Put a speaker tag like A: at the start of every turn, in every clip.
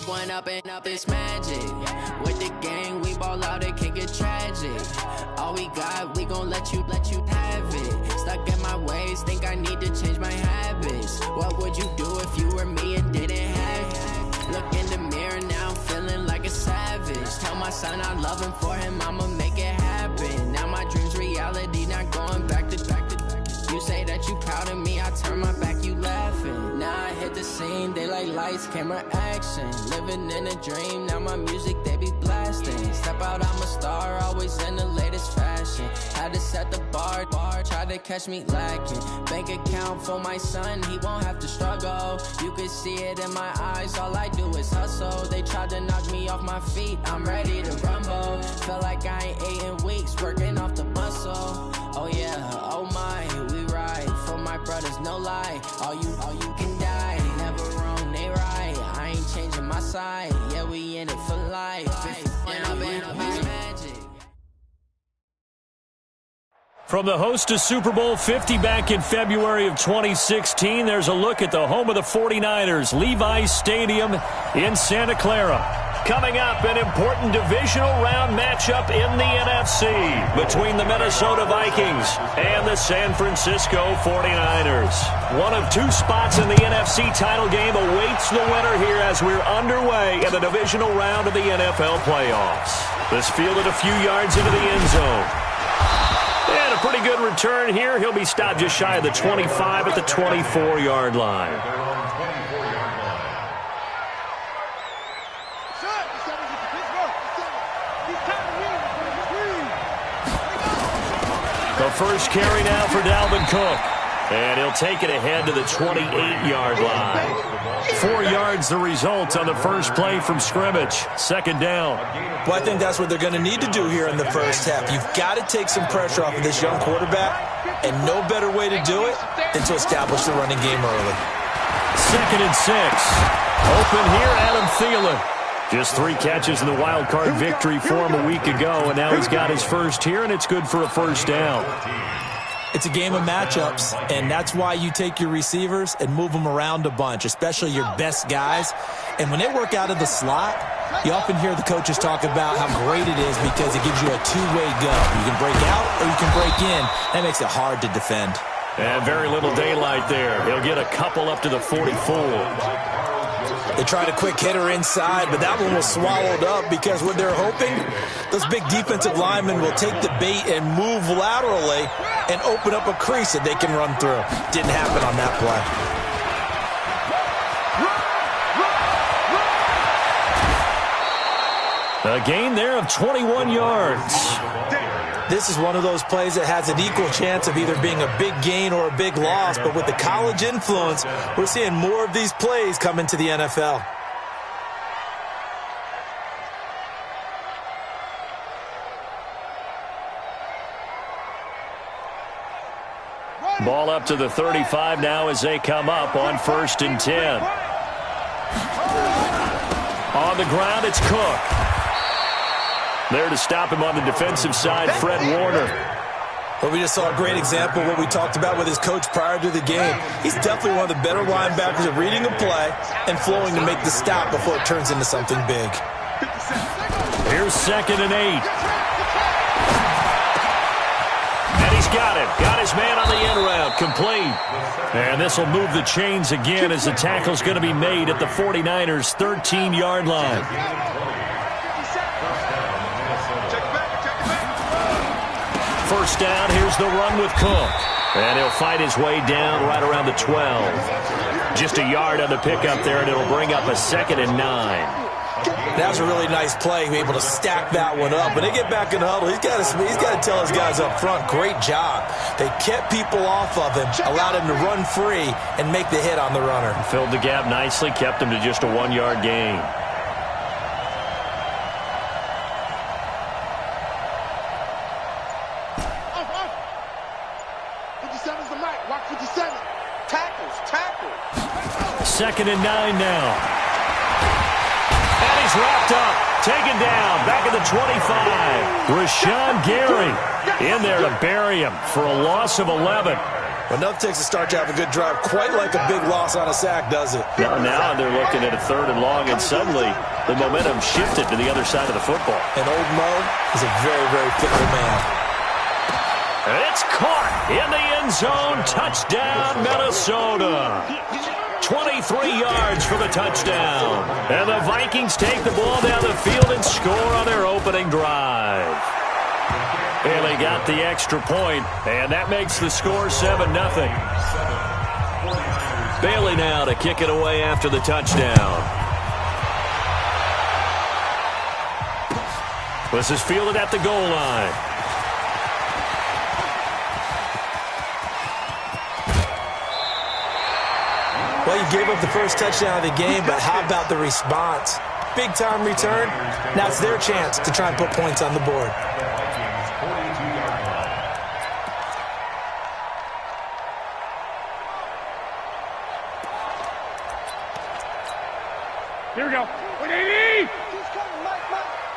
A: one up and up, it's magic. With the gang, we ball out, it can get tragic. All we got, we gon' let you have it. Stuck in my ways, think I need to change my habits. What would you do if you were me and didn't have it? Look in the mirror now, I'm feeling like a savage. Tell my son I love him, for him I'ma make it happen. Now my dream's reality, not going back to. You say that you proud of me, I turn my back, you laughing. Now I hit the scene, they like lights, camera, action. Living in a dream, now my music, they be blasting. Step out, I'm a star, always in the latest fashion. Had to set the bar, tried to catch me lacking. Bank account for my son, he won't have to struggle. You can see it in my eyes, all I do is hustle. They tried to knock me off my feet, I'm ready to rumble. Feel like I ain't ate in weeks, working off the muscle. Oh yeah, oh my, we ride for my brothers, no lie. All you can die, never wrong, they right. I ain't changing my side, yeah, we in it for life. Magic.
B: From the host to Super Bowl 50 back in February of 2016, there's a look at the home of the 49ers, Levi's Stadium in Santa Clara. Coming up, an important divisional round matchup in the NFC between the Minnesota Vikings and the San Francisco 49ers. One of two spots in the NFC title game awaits the winner here as we're underway in the divisional round of the NFL playoffs. This fielded a few yards into the end zone. And a pretty good return here. He'll be stopped just shy of the 25 at the 24-yard line. The first carry now for Dalvin Cook. And he'll take it ahead to the 28-yard line. 4 yards the result on the first play from scrimmage. Second down.
C: Well, I think that's what they're going to need to do here in the first half. You've got to take some pressure off of this young quarterback, and no better way to do it than to establish the running game early.
B: 2nd and 6. Open here, Adam Thielen. Just 3 catches in the wild card victory for him a week ago, and now he's got his first here, and it's good for a first down.
C: It's a game of matchups, and that's why you take your receivers and move them around a bunch, especially your best guys. And when they work out of the slot, you often hear the coaches talk about how great it is because it gives you a two-way go. You can break out or you can break in. That makes it hard to defend.
B: And very little daylight there. He'll get a couple up to the 44.
C: They tried a quick hitter inside, but that one was swallowed up because what they're hoping, those big defensive linemen will take the bait and move laterally and open up a crease that they can run through. Didn't happen on that play.
B: A gain there of 21 yards.
C: This is one of those plays that has an equal chance of either being a big gain or a big loss, but with the college influence, we're seeing more of these plays come into the NFL.
B: Ball up to the 35 now as they come up on 1st and 10. On the ground, it's Cook. There to stop him on the defensive side, Fred Warner.
C: Well, we just saw a great example of what we talked about with his coach prior to the game. He's definitely one of the better linebackers at reading a play and flowing to make the stop before it turns into something big.
B: Here's 2nd and 8. And he's got him. Got his man on the end route. Complete. And this will move the chains again as the tackle's going to be made at the 49ers' 13-yard line. First down, here's the run with Cook. And he'll fight his way down right around the 12. Just a yard on the pickup there, and it'll bring up a 2nd and 9.
C: That was a really nice play, able to stack that one up. When they get back in the huddle, he's got to tell his guys up front, great job. They kept people off of him, allowed him to run free and make the hit on the runner.
B: Filled the gap nicely, kept him to just a 1-yard gain. Second and 9 now. And he's wrapped up. Taken down. Back at the 25. Rashawn Gary in there to bury him for a loss of 11.
C: Well, nothing takes a start to have a good drive, quite like a big loss on a sack, does it?
B: Now they're looking at a 3rd and long, and suddenly the momentum shifted to the other side of the football.
C: And old Mo is a very, very fickle man.
B: And it's caught in the end zone. Touchdown, Minnesota. 23 yards for the touchdown. And the Vikings take the ball down the field and score on their opening drive. Bailey got the extra point, and that makes the score 7-0. Bailey now to kick it away after the touchdown. This is fielded at the goal line.
C: Well, you gave up the first touchdown of the game, but how about the response? Big-time return. Now it's their chance to try and put points on the board.
D: Here we go. Wait, AD! He's coming, Mike.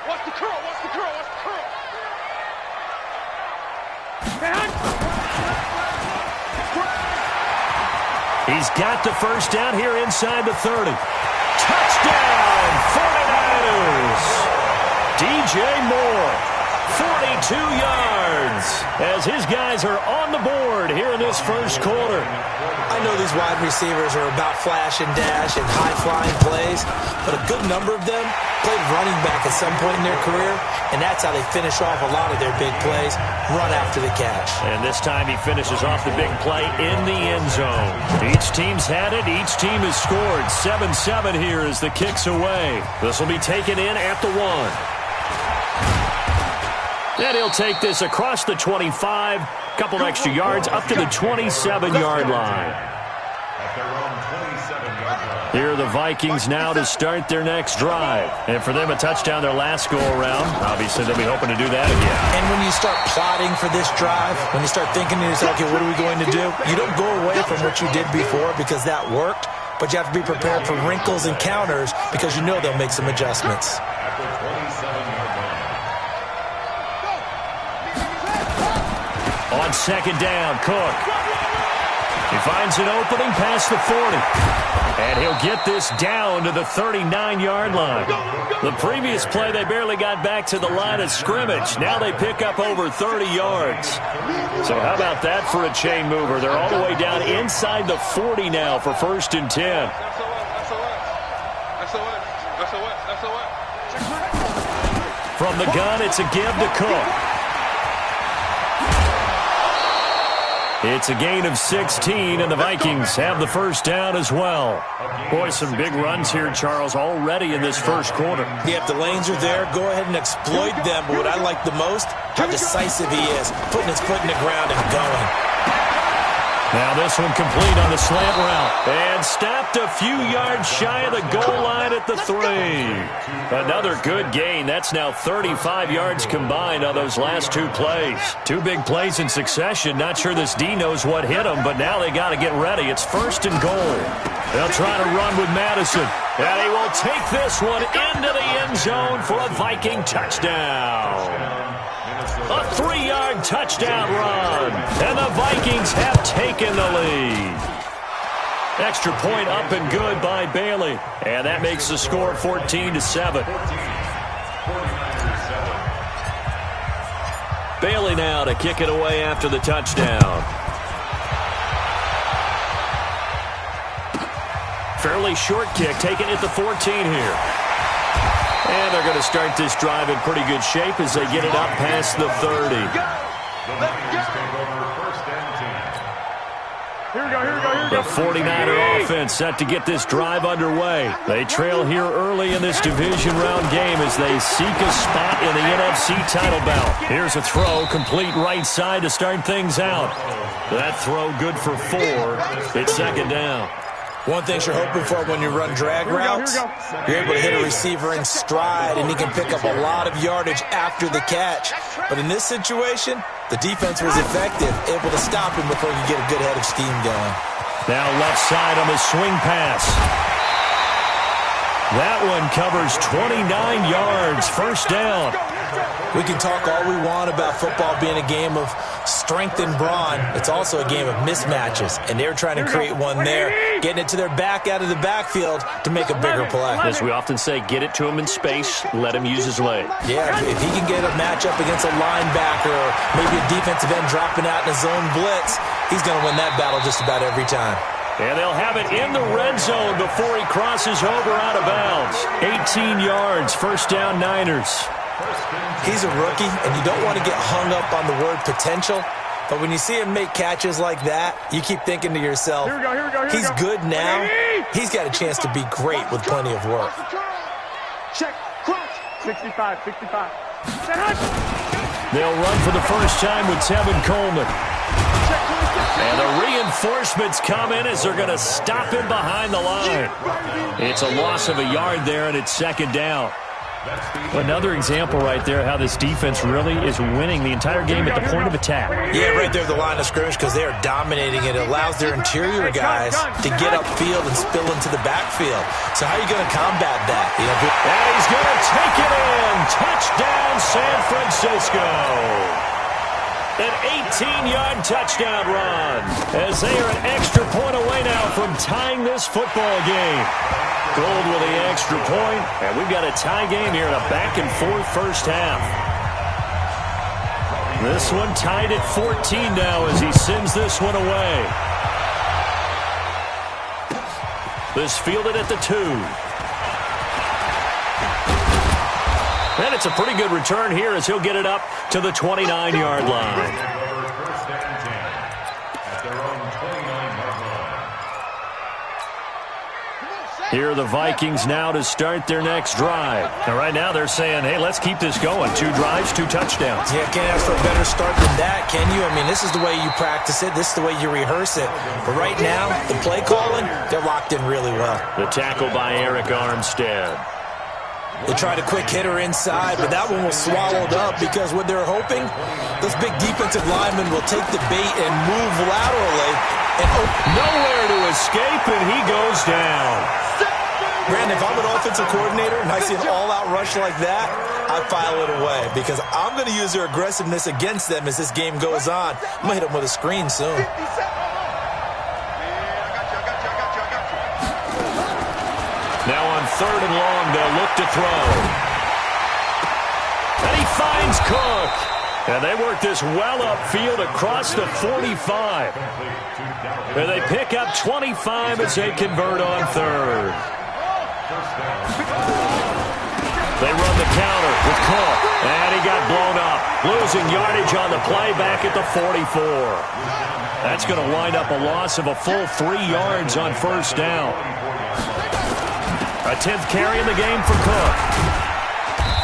D: Watch the curl, watch the curl, watch the curl.
B: He's got the first down here inside the 30. Touchdown, 49ers! DJ Moore, 42 yards, as his guys are on the board here in this first quarter.
C: I know these wide receivers are about flash and dash and high-flying plays, but a good number of them played running back at some point in their career, and that's how they finish off a lot of their big plays, run after the catch.
B: And this time he finishes off the big play in the end zone. Each team's had it. Each team has scored. 7-7 here as the kick's away. This will be taken in at the 1. And he'll take this across the 25, couple extra yards, up to the 27-yard line. Here are the Vikings now to start their next drive. And for them, a touchdown their last go-around. Obviously, they'll be hoping to do that again.
C: And when you start plotting for this drive, when you start thinking to yourself, okay, what are we going to do? You don't go away from what you did before because that worked, but you have to be prepared for wrinkles and counters because you know they'll make some adjustments.
B: On second down, Cook. He finds an opening past the 40. And he'll get this down to the 39-yard line. The previous play, they barely got back to the line of scrimmage. Now they pick up over 30 yards. So how about that for a chain mover? They're all the way down inside the 40 now for 1st and 10. From the gun, it's a give to Cook. It's a gain of 16, and the Vikings have the first down as well. Boy, some big runs here, Charles, already in this first quarter.
C: Yeah, if the lanes are there, go ahead and exploit them. But what I like the most, how decisive he is, putting his foot in the ground and going.
B: Now this one complete on the slant route. And stopped a few yards shy of the goal line at the 3. Another good gain. That's now 35 yards combined on those last 2 plays. 2 big plays in succession. Not sure this D knows what hit him, but now they got to get ready. It's 1st and goal. They'll try to run with Madison. And he will take this one into the end zone for a Viking touchdown. A 3-yard touchdown run, and the Vikings have taken the lead. Extra point up and good by Bailey, and that makes the score 14-7. Bailey now to kick it away after the touchdown. Fairly short kick, taken at the 14 here. And they're going to start this drive in pretty good shape as they get it up past the 30. The 49er offense set to get this drive underway. They trail here early in this division round game as they seek a spot in the NFC title bout. Here's a throw, complete right side to start things out. That throw good for 4. It's 2nd down.
C: One thing you're hoping for when you run drag routes, you're able to hit a receiver in stride, and he can pick up a lot of yardage after the catch. But in this situation, the defense was effective, able to stop him before he could get a good head of steam going.
B: Now left side on the swing pass. That one covers 29 yards, first down.
C: We can talk all we want about football being a game of strength and brawn. It's also a game of mismatches, and they're trying to create one there, getting it to their back out of the backfield to make a bigger play.
B: As we often say, get it to him in space, let him use his leg.
C: Yeah, if he can get a matchup against a linebacker or maybe a defensive end dropping out in a zone blitz, he's going to win that battle just about every time.
B: And they'll have it in the red zone before he crosses over out of bounds. 18 yards, first down Niners.
C: He's a rookie, and you don't want to get hung up on the word potential. But when you see him make catches like that, you keep thinking to yourself, he's good now. He's got a chance to be great with plenty of work.
D: Check, crunch. 65.
B: They'll run for the first time with Tevin Coleman. And the reinforcements come in as they're going to stop him behind the line. It's a loss of a yard there, and it's second down. Another example right there how this defense really is winning the entire game at the point of attack.
C: Yeah, right there at the line of scrimmage because they are dominating it. It allows their interior guys to get upfield and spill into the backfield. So how are you going to combat that?
B: And he's going to take it in. Touchdown, San Francisco. An 18-yard touchdown run as they are an extra point away now from tying this football game. Gold with the extra point, and we've got a tie game here in a back-and-forth first half. This one tied at 14 now as he sends this one away. This fielded at the 2. And it's a pretty good return here as he'll get it up to the 29-yard line. Here are the Vikings now to start their next drive. And right now they're saying, hey, let's keep this going. 2 drives, 2 touchdowns.
C: Yeah, can't ask for a better start than that, can you? I mean, this is the way you practice it. This is the way you rehearse it. But right now, the play calling, they're locked in really well.
B: The tackle by Eric Armstead.
C: They tried a quick hitter inside, but that one was swallowed up because what they're hoping, those big defensive linemen will take the bait and move laterally. And
B: nowhere to escape, and he goes down.
C: Brandon, if I'm an offensive coordinator and I see an all-out rush like that, I file it away because I'm going to use their aggressiveness against them as this game goes on. I'm going to hit them with a screen soon.
B: Now on 3rd and long, they'll look to throw. And he finds Cook. And they work this well upfield across the 45. And they pick up 25 as they convert on 3rd. They run the counter with Cook. And he got blown up. Losing yardage on the play back at the 44. That's going to wind up a loss of a full 3 yards on first down. A 10th carry in the game for Cook.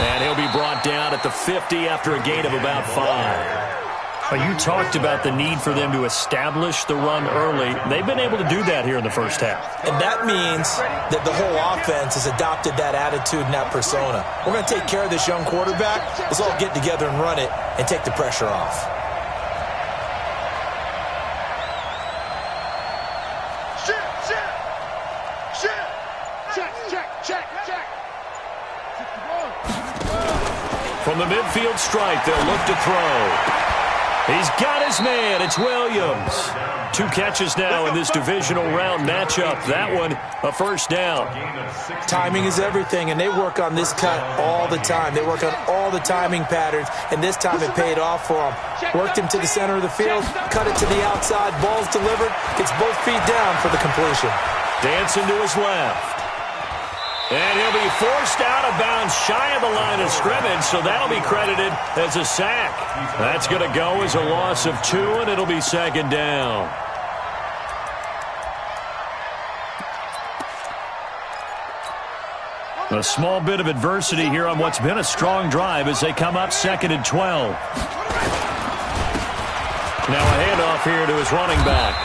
B: And he'll be brought down at the 50 after a gain of about 5. Well, you talked about the need for them to establish the run early. They've been able to do that here in the first half.
C: And that means that the whole offense has adopted that attitude and that persona. We're going to take care of this young quarterback. Let's all get together and run it and take the pressure off.
B: From the midfield stripe, they'll look to throw. He's got his man. It's Williams. 2 catches now in this divisional round matchup. That one, a first down.
C: Timing is everything, and they work on this cut all the time. They work on all the timing patterns, and this time it paid off for him. Worked him to the center of the field, cut it to the outside, ball's delivered, gets both feet down for the completion.
B: Dancing to his left. And he'll be forced out of bounds shy of the line of scrimmage, so that'll be credited as a sack. That's going to go as a loss of 2, and it'll be second down. A small bit of adversity here on what's been a strong drive as they come up 2nd and 12. Now a handoff here to his running back.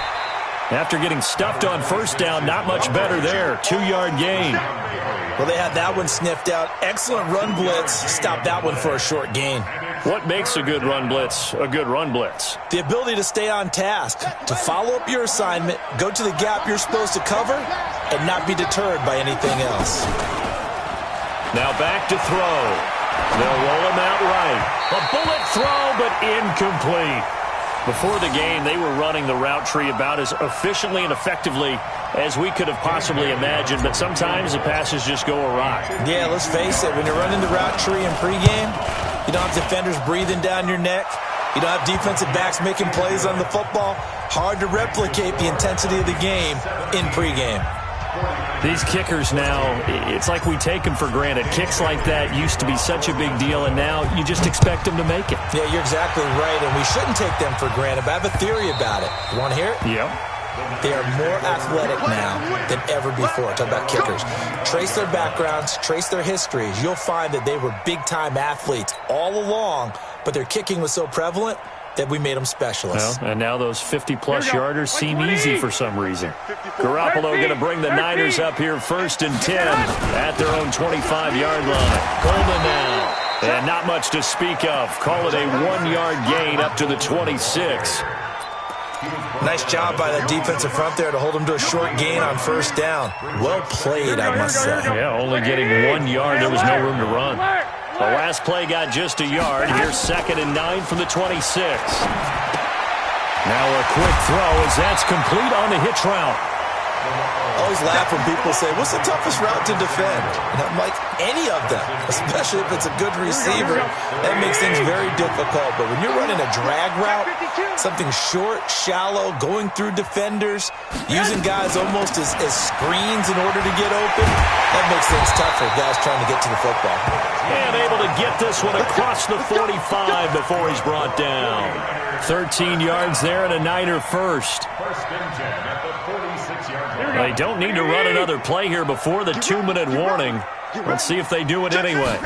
B: After getting stuffed on first down, not much better there. 2-yard gain.
C: Well, they had that one sniffed out. Excellent run blitz. Stopped that one for a short gain.
B: What makes a good run blitz a good run blitz?
C: The ability to stay on task, to follow up your assignment, go to the gap you're supposed to cover, and not be deterred by anything else.
B: Now back to throw. They'll roll him out right. A bullet throw, but incomplete. Before the game, they were running the route tree about as efficiently and effectively as we could have possibly imagined, but sometimes the passes just go awry.
C: Yeah, let's face it, when you're running the route tree in pregame, you don't have defenders breathing down your neck. You don't have defensive backs making plays on the football. Hard to replicate the intensity of the game in pregame.
B: These kickers now, it's like we take them for granted. Kicks like that used to be such a big deal, and now you just expect them to make it.
C: Yeah, you're exactly right, and we shouldn't take them for granted, but I have a theory about it. You want to hear it?
B: Yep.
C: They are more athletic now than ever before. Talk about kickers. Trace their backgrounds, trace their histories. You'll find that they were big-time athletes all along, but their kicking was so prevalent that we made them specialists.
B: Well, and now those 50-plus yarders seem easy for some reason. Garoppolo going to bring the Niners up here 1st and 10 at their own 25-yard line. Coleman now. And not much to speak of. Call it a 1-yard gain up to the 26.
C: Nice job by that defensive front there to hold him to a short gain on 1st down. Well played, I must say.
B: Yeah, only getting 1 yard. There was no room to run. The last play got just a yard. Here's 2nd and 9 from the 26. Now a quick throw as that's complete on the hitch route.
C: I always laugh when people say, what's the toughest route to defend? And I'm like, any of them, especially if it's a good receiver. That makes things very difficult. But when you're running a drag route, something short, shallow, going through defenders, using guys almost as screens in order to get open, that makes things tough for guys trying to get to the football.
B: And able to get this one across the 45 before he's brought down. 13 yards there and a Niner first. They don't need to run another play here before the 2-minute warning. Let's see if they do it anyway.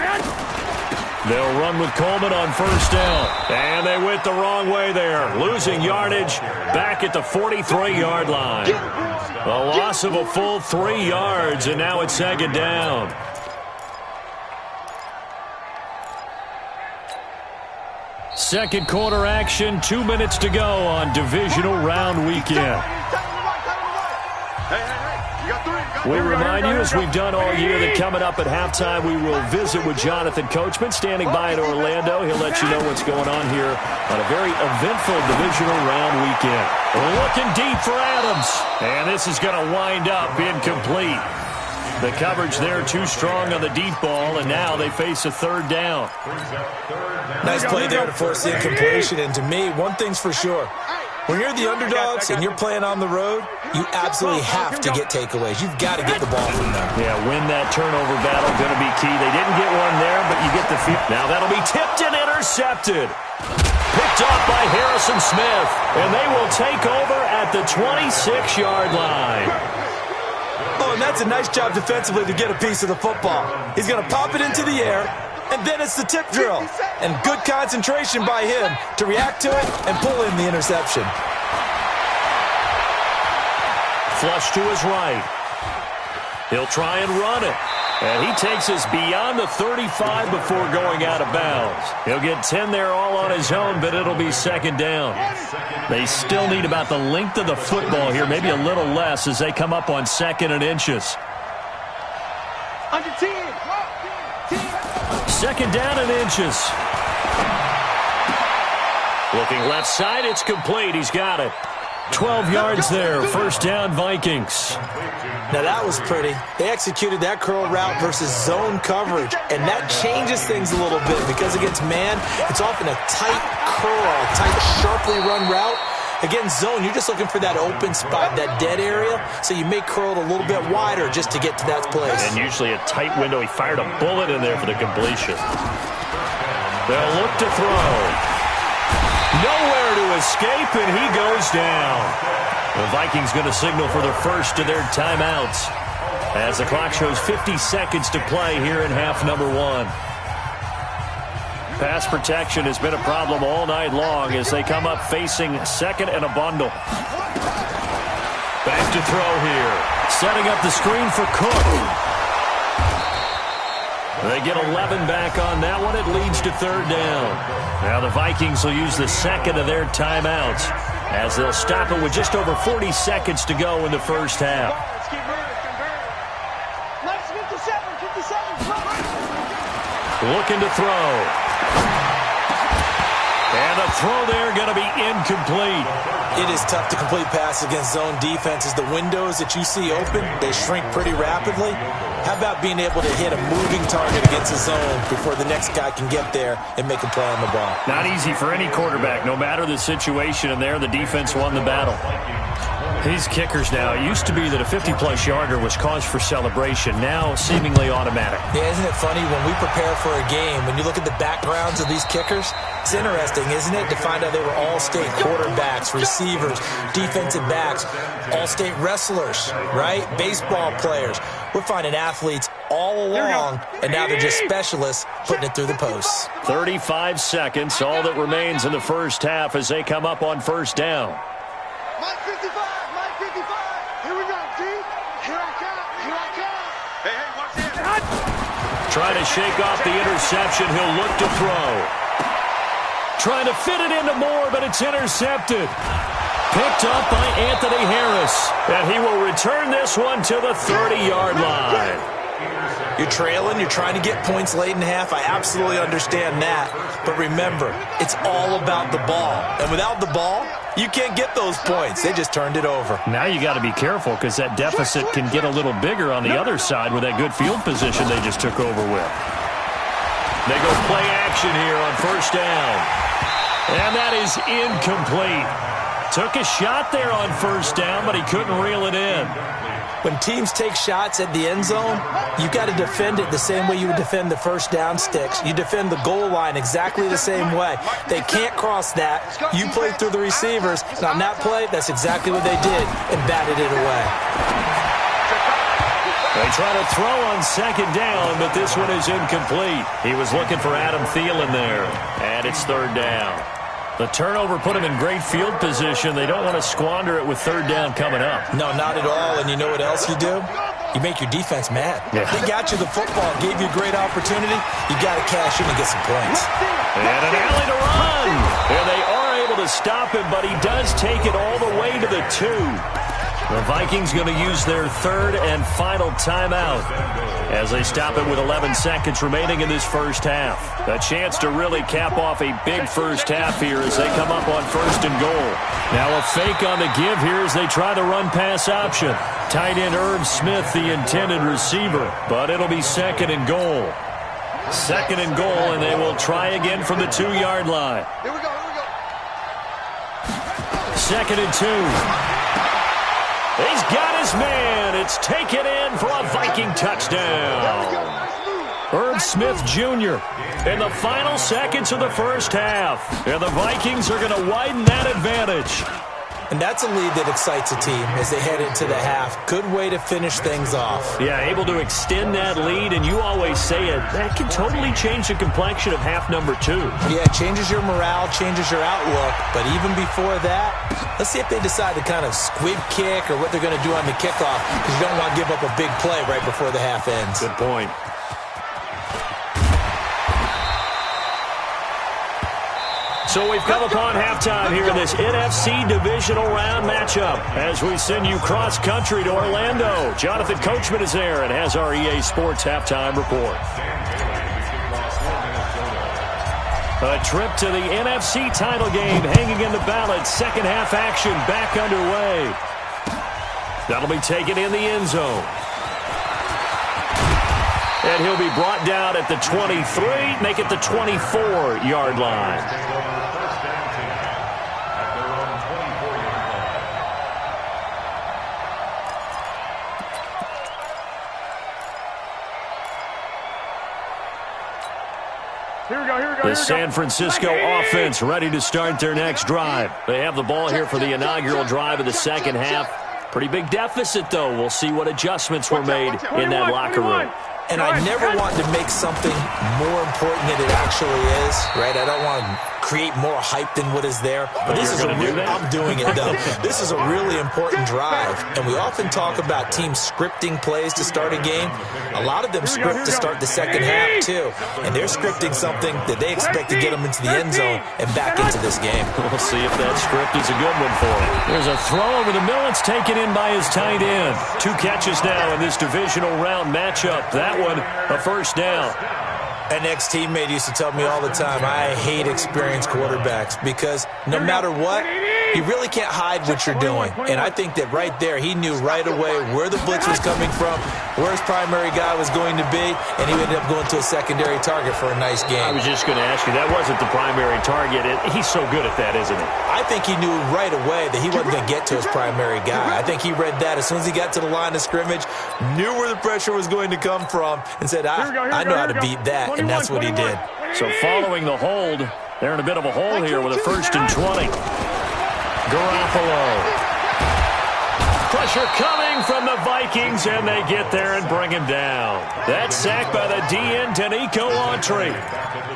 B: They'll run with Coleman on 1st down. And they went the wrong way there. Losing yardage back at the 43-yard line. A loss of a full 3 yards, and now it's 2nd down. Second quarter action, 2 minutes to go on divisional round weekend. We remind you, as we've done all year, that coming up at halftime, we will visit with Jonathan Coachman, standing by in Orlando. He'll let you know what's going on here on a very eventful divisional round weekend. Looking deep for Adams, and this is going to wind up incomplete. The coverage there too strong on the deep ball, and now they face a 3rd down.
C: Nice play there to force the incompletion, and to me, one thing's for sure. When you're the underdogs and you're playing on the road, you absolutely have to get takeaways. You've got to get the ball from them.
B: Yeah, win that turnover battle, going to be key. They didn't get one there, but you get the field. Now that'll be tipped and intercepted. Picked off by Harrison Smith, and they will take over at the 26-yard line.
C: Oh, and that's a nice job defensively to get a piece of the football. He's going to pop it into the air, and then it's the tip drill. And good concentration by him to react to it and pull in the interception.
B: Flush to his right. He'll try and run it. And he takes us beyond the 35 before going out of bounds. He'll get 10 there all on his own, but it'll be 2nd down. They still need about the length of the football here, maybe a little less as they come up on 2nd and inches.
D: Under 10.
B: 2nd down and inches. Looking left side, it's complete. He's got it. 12 yards there. 1st down, Vikings.
C: Now that was pretty. They executed that curl route versus zone coverage, and that changes things a little bit because against man, it's often a tight curl, tight, sharply run route. Against zone, you're just looking for that open spot, that dead area, so you may curl it a little bit wider just to get to that place.
B: And usually a tight window. He fired a bullet in there for the completion. They'll look to throw. Nowhere to escape, and he goes down. The Vikings going to signal for the first of their timeouts as the clock shows 50 seconds to play here in half number 1. Pass protection has been a problem all night long as they come up facing 2nd and a bundle. Back to throw here. Setting up the screen for Cook. They get 11 back on that one. It leads to 3rd down. Now the Vikings will use the 2nd of their timeouts as they'll stop it with just over 40 seconds to go in the first half. looking to throw. And the throw there going to be incomplete.
C: It is tough to complete pass against zone defenses. The windows that you see open, they shrink pretty rapidly. How about being able to hit a moving target against a zone before the next guy can get there and make a play on the ball?
B: Not easy for any quarterback, no matter the situation, and there the defense won the battle. These kickers now, it used to be that a 50-plus yarder was cause for celebration, now seemingly automatic.
C: Yeah, isn't it funny when we prepare for a game, when you look at the backgrounds of these kickers, it's interesting, isn't it, to find out they were all-state quarterbacks, receivers, defensive backs, all-state wrestlers, right? Baseball players. We're finding athletes all along, and now they're just specialists putting it through the posts.
B: 35 seconds, all that remains in the first half as they come up on first down.
D: Mike 55, Mike 55. Here we go, D. Here I come, here I come. Hey, watch this.
B: Trying to shake off the interception. He'll look to throw. Trying to fit it into Moore, but it's intercepted. Picked up by Anthony Harris. And he will return this one to the 30-yard line.
C: You're trailing, you're trying to get points late in half. I absolutely understand that. But remember, it's all about the ball. And without the ball, you can't get those points. They just turned it over.
B: Now you got to be careful because that deficit can get a little bigger on the other side with that good field position they just took over with. They go play action here on first down. And that is incomplete. Took a shot there on first down, but he couldn't reel it in.
C: When teams take shots at the end zone, you got to defend it the same way you would defend the first down sticks. You defend the goal line exactly the same way. They can't cross that. You play through the receivers. And on that play, that's exactly what they did and batted it away.
B: They try to throw on second down, but this one is incomplete. He was looking for Adam Thielen there, and it's third down. The turnover put him in great field position. They don't want to squander it with third down coming up.
C: No, not at all. And you know what else you do? You make your defense mad.
B: Yeah.
C: They got you the football, gave you a great opportunity. You got to cash in and get some points.
B: And an alley to run. And they are able to stop him, but he does take it all the way to the 2. The Vikings going to use their third and final timeout as they stop it with 11 seconds remaining in this first half. A chance to really cap off a big first half here as they come up on first and goal. Now a fake on the give here as they try the run-pass option. Tight end Irv Smith, the intended receiver, but it'll be second and goal. Second and goal, and they will try again from the 2-yard line.
D: Here we go, here we go.
B: Second and 2. He's got his man. It's taken in for a Viking touchdown. Irv Smith Jr. in the final seconds of the first half. And the Vikings are going to widen that advantage.
C: And that's a lead that excites a team as they head into the half. Good way to finish things off.
B: Yeah, able to extend that lead, and you always say it, that can totally change the complexion of half number 2.
C: Yeah, it changes your morale, changes your outlook. But even before that, let's see if they decide to kind of squib kick or what they're going to do on the kickoff, because you don't want to give up a big play right before the half ends.
B: Good point. So we've come upon halftime here in this NFC divisional round matchup as we send you cross-country to Orlando. Jonathan Coachman is there and has our EA Sports halftime report. A trip to the NFC title game hanging in the balance. Second half action back underway. That'll be taken in the end zone. And he'll be brought down at the 23, make it the 24-yard line. The San Francisco offense ready to start their next drive. They have the ball here for the inaugural drive of the second half. Pretty big deficit, though. We'll see what adjustments were made in that locker room.
C: And I never want to make something more important than it actually is, right? I don't want to create more hype than what is there. But this is a real, I'm doing it, though. This is a really important drive. And we often talk about teams scripting plays to start a game. A lot of them script to start the second half, too. And they're scripting something that they expect to get them into the end zone and back into this game.
B: We'll see if that script is a good one for him. There's a throw over the middle. It's taken in by his tight end. 2 catches now in this divisional round matchup. That one, a first down.
C: An ex-teammate used to tell me all the time, I hate experienced quarterbacks because no matter what, you really can't hide what you're doing. And I think that right there, he knew right away where the blitz was coming from, where his primary guy was going to be, and he ended up going to a secondary target for a nice game.
B: I was just going to ask you, that wasn't the primary target. He's so good at that, isn't he?
C: I think he knew right away that he wasn't going to get to his primary guy. I think he read that as soon as he got to the line of scrimmage, knew where the pressure was going to come from, and said, I know how to beat that, and that's what he did.
B: So following the hold, they're in a bit of a hole here with a 1st and 20. Garoppolo. Pressure coming from the Vikings, and they get there and bring him down. That sack by the DN, Danico Autry.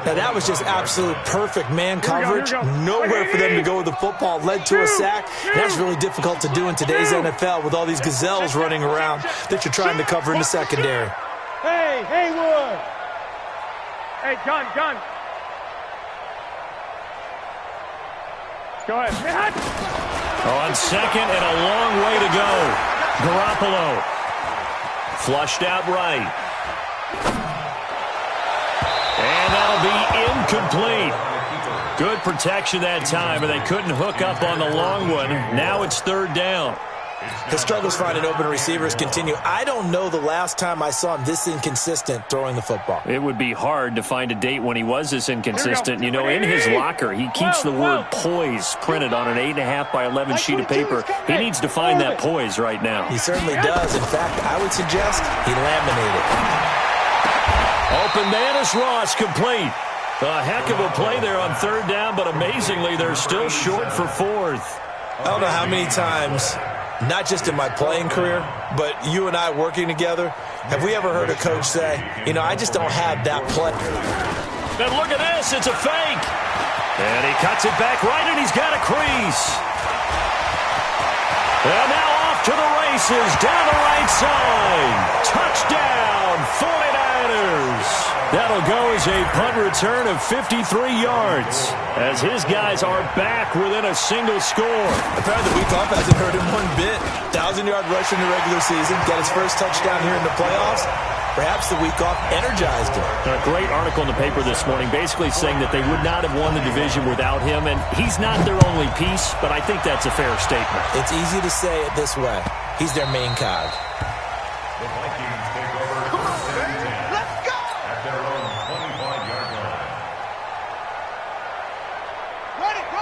C: Now, that was just absolute perfect man coverage. Nowhere for them to go with the football. Led to a sack. That's really difficult to do in today's NFL with all these gazelles running around that you're trying to cover in the secondary.
D: Hey, Haywood. Hey, gun. Go ahead.
B: On second and a long way to go. Garoppolo. Flushed out right. And that'll be incomplete. Good protection that time, but they couldn't hook up on the long one. Now it's 3rd down.
C: His struggles finding open receivers continue. I don't know the last time I saw him this inconsistent throwing the football.
B: It would be hard to find a date when he was this inconsistent. You know, in his locker, he keeps the word poise printed on an 8.5 by 11 sheet of paper. He needs to find that poise right now.
C: He certainly does. In fact, I would suggest he laminated.
B: Open man is Ross, complete. A heck of a play there on 3rd down, but amazingly, they're still short for 4th.
C: I don't know how many times, not just in my playing career, but you and I working together, have we ever heard a coach say, you know, I just don't have that play.
B: And look at this, it's a fake. And he cuts it back right, and he's got a crease. And now off to the races, down the right side. Touchdown, 49ers. That'll go as a punt return of 53 yards as his guys are back within a single score.
C: Apparently the week off hasn't hurt him one bit. 1,000-yard rush in the regular season, got his first touchdown here in the playoffs. Perhaps the week off energized him.
B: A great article in the paper this morning basically saying that they would not have won the division without him, and he's not their only piece, but I think that's a fair statement.
C: It's easy to say it this way. He's their main cog.
D: The Vikings take over. Come on, baby. Let's go. At their own 25-yard line.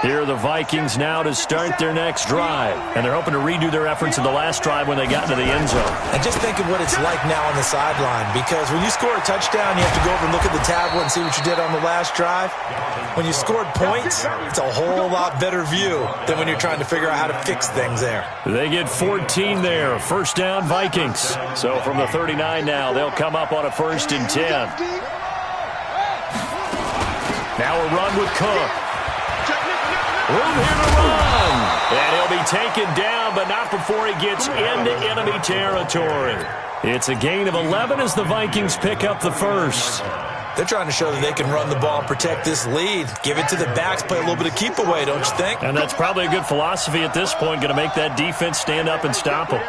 B: Here are the Vikings now to start their next drive. And they're hoping to redo their efforts in the last drive when they got into the end zone.
C: And just think of what it's like now on the sideline, because when you score a touchdown, you have to go over and look at the tablet and see what you did on the last drive. When you scored points, it's a whole lot better view than when you're trying to figure out how to fix things there.
B: They get 14 there. 1st down, Vikings. So from the 39 now, they'll come up on a 1st and 10. Now a run with Cook. Room here to run. And he'll be taken down, but not before he gets into enemy territory. It's a gain of 11 as the Vikings pick up the 1st.
C: They're trying to show that they can run the ball and protect this lead. Give it to the backs, play a little bit of keep away, don't you think?
B: And that's probably a good philosophy at this point, going to make that defense stand up and stop them.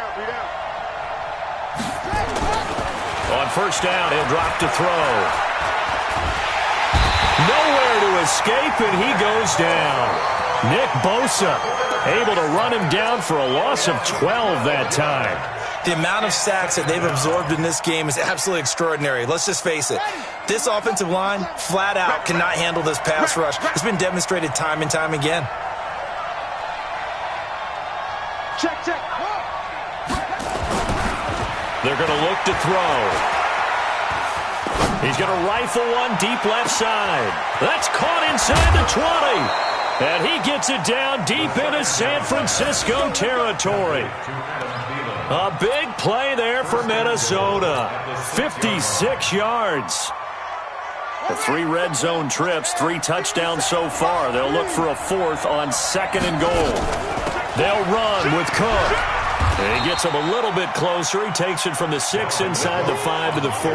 B: On 1st down, he'll drop to throw. Nowhere to escape, and he goes down. Nick Bosa able to run him down for a loss of 12 that time.
C: The amount of sacks that they've absorbed in this game is absolutely extraordinary. Let's just face it. This offensive line, flat out, cannot handle this pass rush. It's been demonstrated time and time again.
D: Check.
B: They're going to look to throw. He's going to rifle one deep left side. That's caught inside the 20. And he gets it down deep into San Francisco territory. A big play there for Minnesota. 56 yards. The 3 red zone trips, 3 touchdowns so far. They'll look for a 4th on 2nd and goal. They'll run with Cook. And he gets him a little bit closer. He takes it from the 6 inside the 5 to the 4.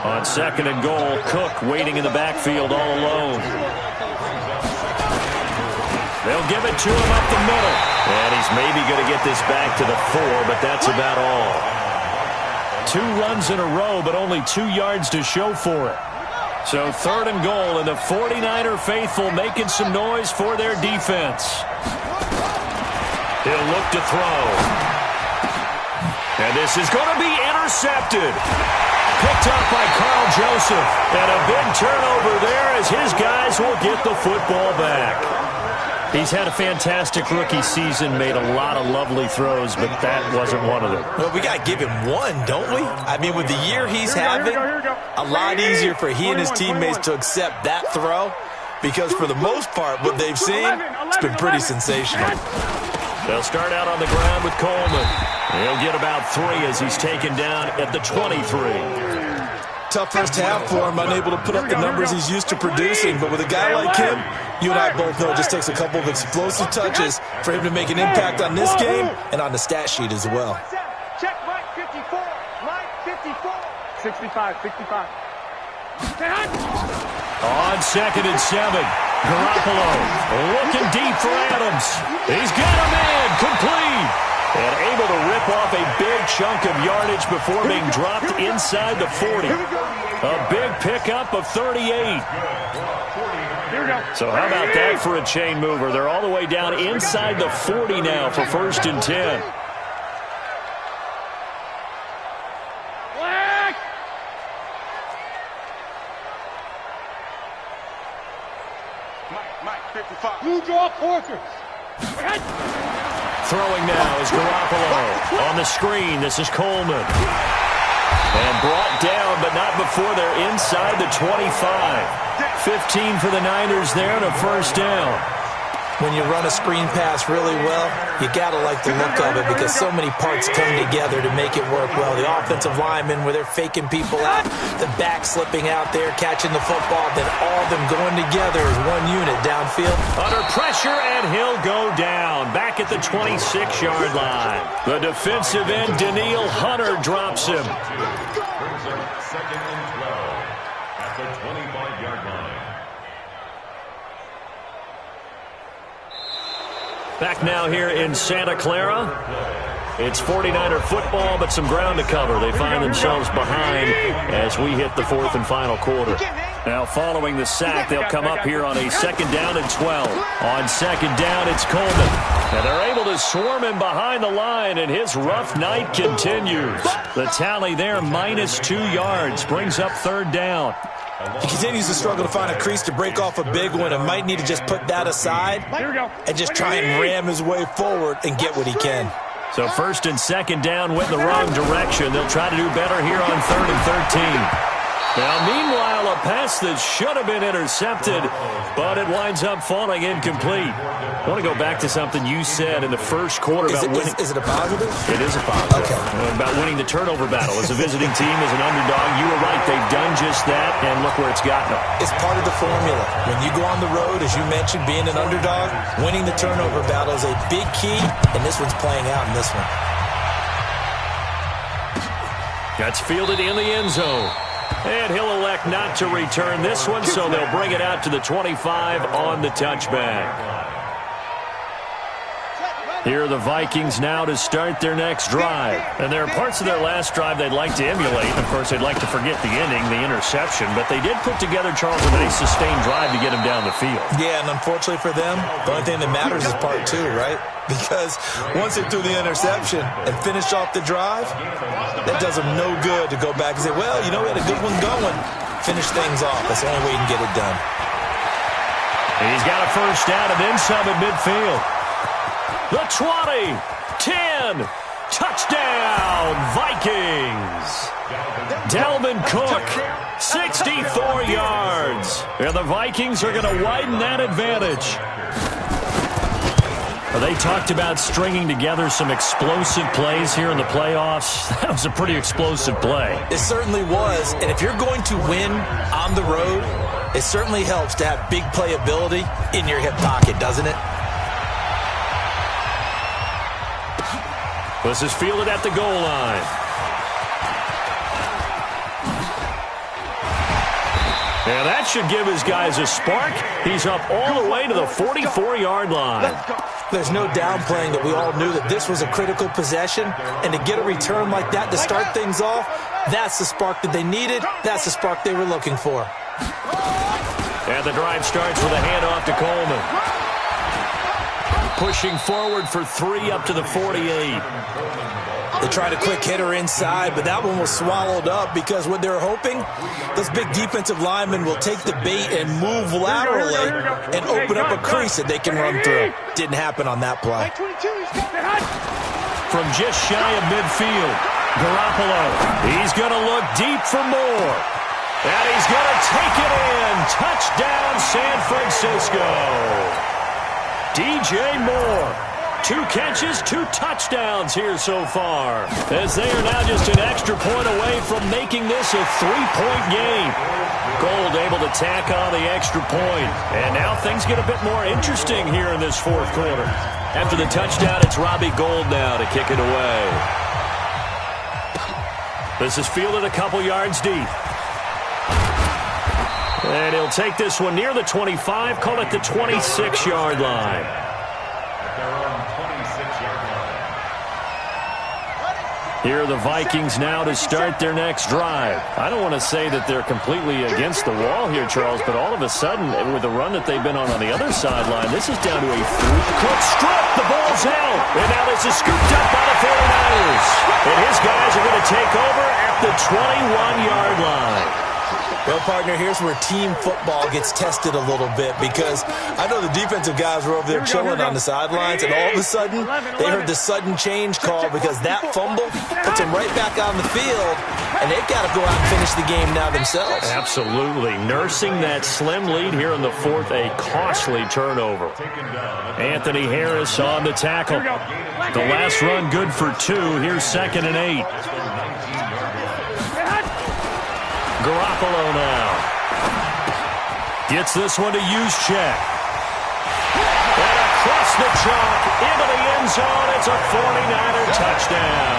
B: On 2nd and goal, Cook waiting in the backfield all alone. They'll give it to him up the middle. And he's maybe going to get this back to the 4, but that's about all. 2 runs in a row, but only 2 yards to show for it. So 3rd and goal, and the 49er faithful making some noise for their defense. He'll look to throw. And this is going to be intercepted. Picked up by Carl Joseph. And a big turnover there as his guys will get the football back. He's had a fantastic rookie season, made a lot of lovely throws, but that wasn't one of them.
C: Well, we got to give him one, don't we? I mean, with the year he's having, a lot easier for he and his teammates to accept that throw because for the most part, what they've seen, it's been pretty sensational.
B: They'll start out on the ground with Coleman. He'll get about 3 as he's taken down at the 23.
C: Tough first half for him, unable to put up the numbers he's used to producing. But with a guy like him, you and I both know it just takes a couple of explosive touches for him to make an impact on this game and on the stat sheet as well.
D: Check Mike 54. Mike 54. 65, 65.
B: On 2nd and 7, Garoppolo looking deep for Adams. He's got him in, complete. And able to rip off a big chunk of yardage before being dropped inside the 40. A big pickup of 38. So how about that for a chain mover? They're all the way down inside the 40 now for 1st and 10.
D: Mike 55. Blue draw quarters.
B: Throwing now is Garoppolo. On the screen, this is Coleman. And brought down, but not before they're inside the 25. 15 for the Niners there and a 1st down.
C: When you run a screen pass really well, you got to like the look of it because so many parts come together to make it work well. The offensive linemen, where they're faking people out, the back slipping out there, catching the football, then all of them going together as one unit downfield.
B: Under pressure, and he'll go down. Back at the 26-yard line. The defensive end, Daniil Hunter, drops him.
E: 2nd and 12 at the 25-yard line.
B: Back now here in Santa Clara. It's 49er football, but some ground to cover. They find themselves behind as we hit the 4th and final quarter. Now following the sack, they'll come up here on a 2nd down and 12. On 2nd down, it's Coleman. And they're able to swarm him behind the line, and his rough night continues. The tally there, -2 yards, brings up 3rd down.
C: He continues to struggle to find a crease to break off a big one and might need to just put that aside and just try and ram his way forward and get what he can.
B: So 1st and 2nd down went in the wrong direction. They'll try to do better here on 3rd and 13. Now, meanwhile, a pass that should have been intercepted, but it winds up falling incomplete. I want to go back to something you said in the first quarter about winning.
C: Is it a positive?
B: It is a positive.
C: Okay.
B: About winning the turnover battle. As a visiting team, as an underdog, you were right. They've done just that, and look where it's gotten them.
C: It's part of the formula. When you go on the road, as you mentioned, being an underdog, winning the turnover battle is a big key, and this one's playing out in this one.
B: That's fielded in the end zone. And he'll elect not to return this one, so they'll bring it out to the 25 on the touchback. Here are the Vikings now to start their next drive. And there are parts of their last drive they'd like to emulate. Of course, they'd like to forget the ending, the interception. But they did put together, Charles, a nice sustained drive to get him down the field.
C: Yeah, and unfortunately for them, the only thing that matters is part 2, right? Because once they threw the interception and finished off the drive, that does them no good to go back and say, well, you know, we had a good one going. Finish things off. That's the only way you can get it done.
B: He's got a 1st down and then some at midfield. The 20, 10, touchdown, Vikings. Dalvin Cook, 64 yards. And the Vikings are going to widen that advantage. They talked about stringing together some explosive plays here in the playoffs. That was a pretty explosive play.
C: It certainly was. And if you're going to win on the road, it certainly helps to have big playability in your hip pocket, doesn't it?
B: This is fielded at the goal line. And that should give his guys a spark. He's up all the way to the 44-yard line.
C: there's no downplaying that we all knew that this was a critical possession, and to get a return like that to start things off, that's the spark that they needed. That's the spark they were looking for.
B: And the drive starts with a handoff to Coleman. Pushing forward for 3 up to the 48.
C: They tried a quick hitter inside, but that one was swallowed up because what they're hoping, those big defensive linemen will take the bait and move laterally and open up a crease that they can run through. Didn't happen on that play.
B: From just shy of midfield, Garoppolo. He's going to look deep for more. And he's going to take it in. Touchdown, San Francisco. DJ Moore. 2 catches, 2 touchdowns here so far, as they are now just an extra point away from making this a 3-point game. Gold able to tack on the extra point, and now things get a bit more interesting here in this 4th quarter. After the touchdown, it's Robbie Gould now to kick it away. This is fielded a couple yards deep. And he'll take this one near the 25, call it the 26-yard line. Here are the Vikings now to start their next drive. I don't want to say that they're completely against the wall here, Charles, but all of a sudden, with the run that they've been on the other sideline, this is down to a 3-quick strip. The ball's out, and now this is scooped up by the 49ers. And his guys are going to take over at the 21-yard line.
C: Well, partner, here's where team football gets tested a little bit, because I know the defensive guys were over there chilling on the sidelines, and all of a sudden they heard the sudden change call because that fumble puts them right back on the field, and they've got to go out and finish the game now themselves.
B: Absolutely. Nursing that slim lead here in the 4th, a costly turnover. Anthony Harris on the tackle. The last run good for 2. Here's 2nd and 8. Garoppolo now. Gets this one to Juszczyk. And across the chalk into the end zone. It's a 49er touchdown.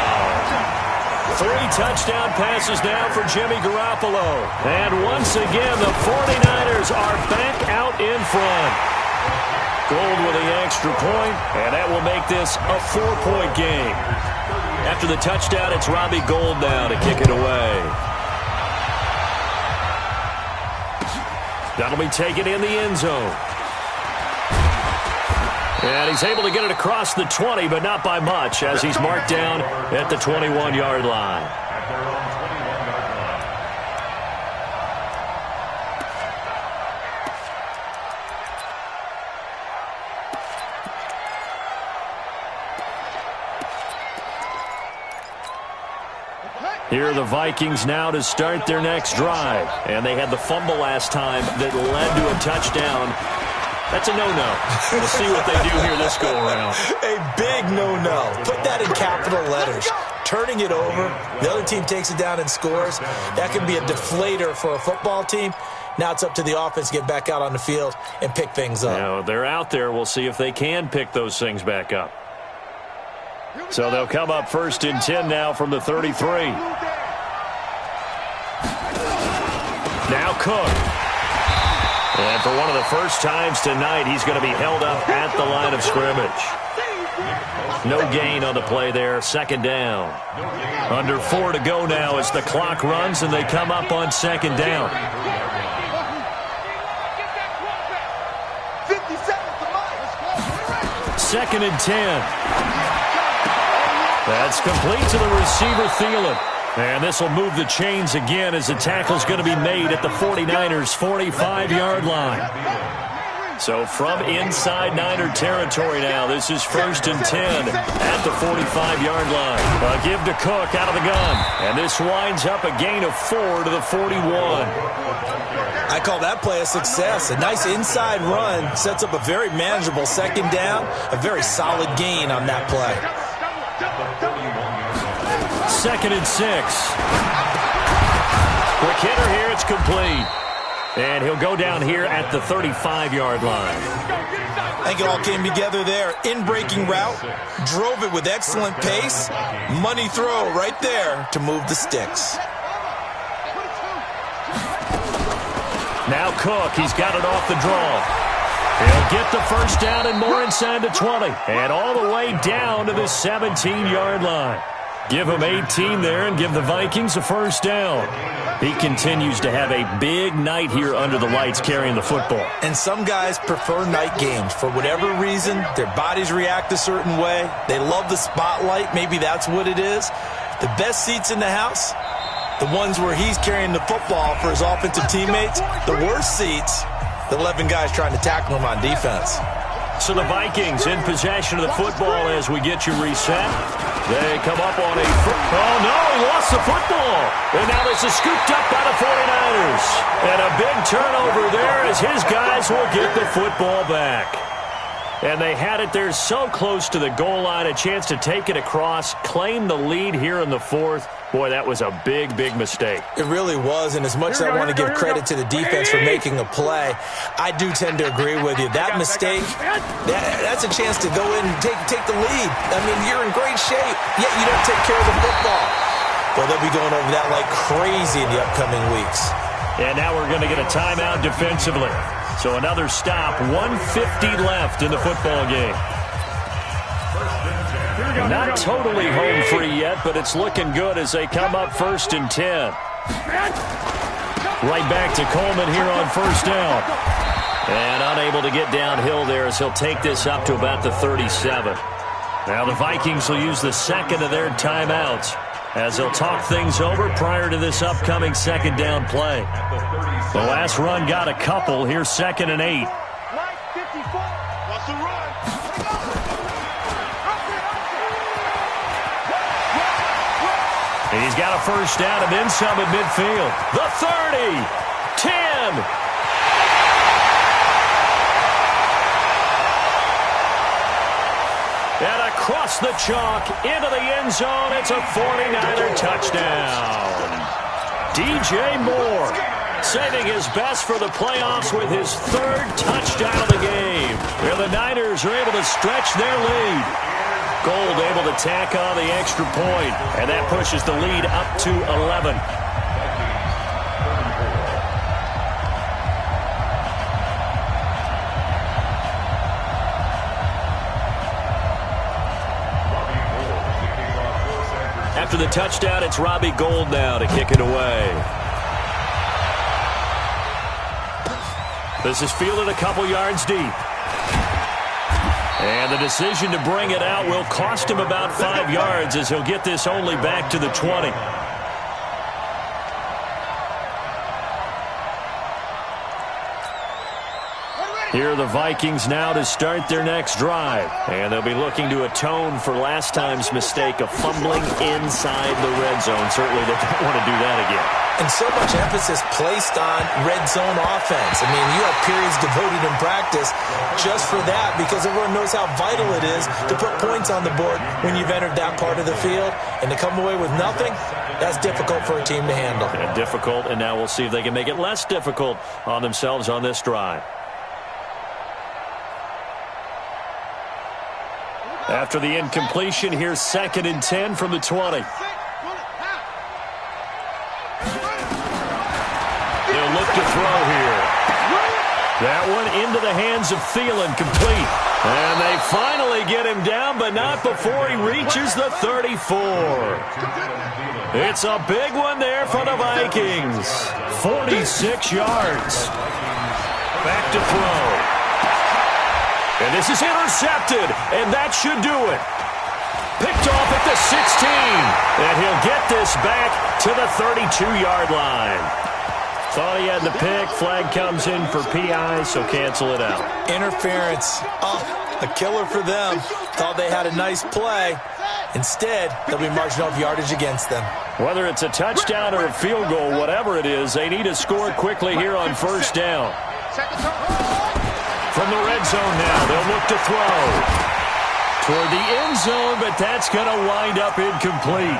B: 3 touchdown passes now for Jimmy Garoppolo. And once again, the 49ers are back out in front. Gold with the extra point, and that will make this a 4-point game. After the touchdown, it's Robbie Gould now to kick it away. That'll be taken in the end zone. And he's able to get it across the 20, but not by much, as he's marked down at the 21-yard line. Here are the Vikings now to start their next drive. And they had the fumble last time that led to a touchdown. That's a no-no. We'll see what they do here this go-around.
C: A big no-no. Put that in capital letters. Turning it over, the other team takes it down and scores. That can be a deflator for a football team. Now it's up to the offense to get back out on the field and pick things up.
B: Now, they're out there. We'll see if they can pick those things back up. So they'll come up 1st and 10 now from the 33. Now Cook. And for one of the first times tonight, he's going to be held up at the line of scrimmage. No gain on the play there. 2nd down. Under 4 to go now as the clock runs and they come up on 2nd down. 2nd and 10. That's complete to the receiver, Thielen. And this will move the chains again as the tackle's going to be made at the 49ers' 45-yard line. So from inside Niner territory now, this is 1st and 10 at the 45-yard line. A give to Cook out of the gun. And this winds up a gain of 4 to the 41.
C: I call that play a success. A nice inside run sets up a very manageable 2nd down. A very solid gain on that play.
B: 2nd and 6. Quick hitter here, it's complete. And he'll go down here at the 35-yard line.
C: I think it all came together there. In-breaking route, drove it with excellent pace. Money throw right there to move the sticks.
B: Now Cook, he's got it off the draw. He'll get the first down and more inside the 20. And all the way down to the 17-yard line. Give him 18 there and give the Vikings a first down. He continues to have a big night here under the lights carrying the football.
C: And some guys prefer night games. For whatever reason, their bodies react a certain way. They love the spotlight. Maybe that's what it is. The best seats in the house, the ones where he's carrying the football for his offensive teammates. The worst seats, the 11 guys trying to tackle him on defense.
B: So the Vikings in possession of the football as we get you reset. They come up on a oh no, he lost the football. And now this is scooped up by the 49ers. And a big turnover there as his guys will get the football back. And they had it there so close to the goal line, a chance to take it across, claim the lead here in the fourth. Boy, that was a big, big mistake.
C: It really was, and as much as I want to give credit to the defense for making a play, I do tend to agree with you. That mistake, that's a chance to go in and take the lead. I mean, you're in great shape, yet you don't take care of the football. Well, they'll be going over that like crazy in the upcoming weeks.
B: And now we're going to get a timeout defensively. So another stop, 1:50 left in the football game. Not totally home free yet, but it's looking good as they come up 1st and 10. Right back to Coleman here on first down. And unable to get downhill there as he'll take this up to about the 37. Now the Vikings will use the second of their timeouts as they'll talk things over prior to this upcoming second down play. The last run got a couple. Here's 2nd and 8. He's got a first down and then some at midfield. The 30, 10. And across the chalk into the end zone. It's a 49er touchdown. DJ Moore saving his best for the playoffs with his 3rd touchdown of the game. Where the Niners are able to stretch their lead. Gold able to tack on the extra point, and that pushes the lead up to 11. After the touchdown, it's Robbie Gould now to kick it away. This is fielded a couple yards deep. And the decision to bring it out will cost him about 5 yards as he'll get this only back to the 20. Here are the Vikings now to start their next drive. And they'll be looking to atone for last time's mistake of fumbling inside the red zone. Certainly they don't want to do that again.
C: And so much emphasis placed on red zone offense. I mean, you have periods devoted in practice just for that because everyone knows how vital it is to put points on the board when you've entered that part of the field. And to come away with nothing, that's difficult for a team to handle.
B: Yeah, difficult, and now we'll see if they can make it less difficult on themselves on this drive. After the incompletion, here's 2nd and 10 from the 20. They'll look to throw here. That one into the hands of Thielen, complete. And they finally get him down, but not before he reaches the 34. It's a big one there for the Vikings. 46 yards. Back to throw. And this is intercepted, and that should do it. Picked off at the 16, and he'll get this back to the 32-yard line. Thought he had the pick. Flag comes in for PI, so cancel it out.
C: Interference. Oh, a killer for them. Thought they had a nice play. Instead, they'll be marching off yardage against them.
B: Whether it's a touchdown or a field goal, whatever it is, they need to score quickly here on first down. From the red zone now, they'll look to throw. Toward the end zone, but that's going to wind up incomplete.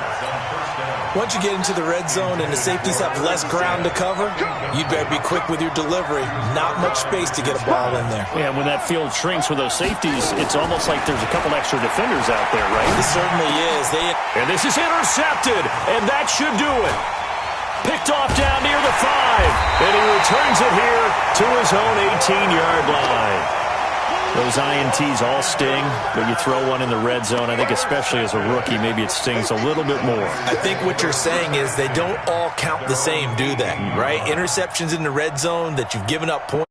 C: Once you get into the red zone and the safeties have less ground to cover, you'd better be quick with your delivery. Not much space to get a ball in there.
B: Yeah, when that field shrinks with those safeties, it's almost like there's a couple extra defenders out there, right?
C: It certainly is.
B: And this is intercepted, and that should do it. Picked off down near the 5, and he returns it here to his own 18-yard line. those INTs all sting, but you throw one in the red zone, I think especially as a rookie, maybe it stings a little bit more.
C: I think what you're saying is they don't all count the same, do they? Right? Interceptions in the red zone that you've given up points.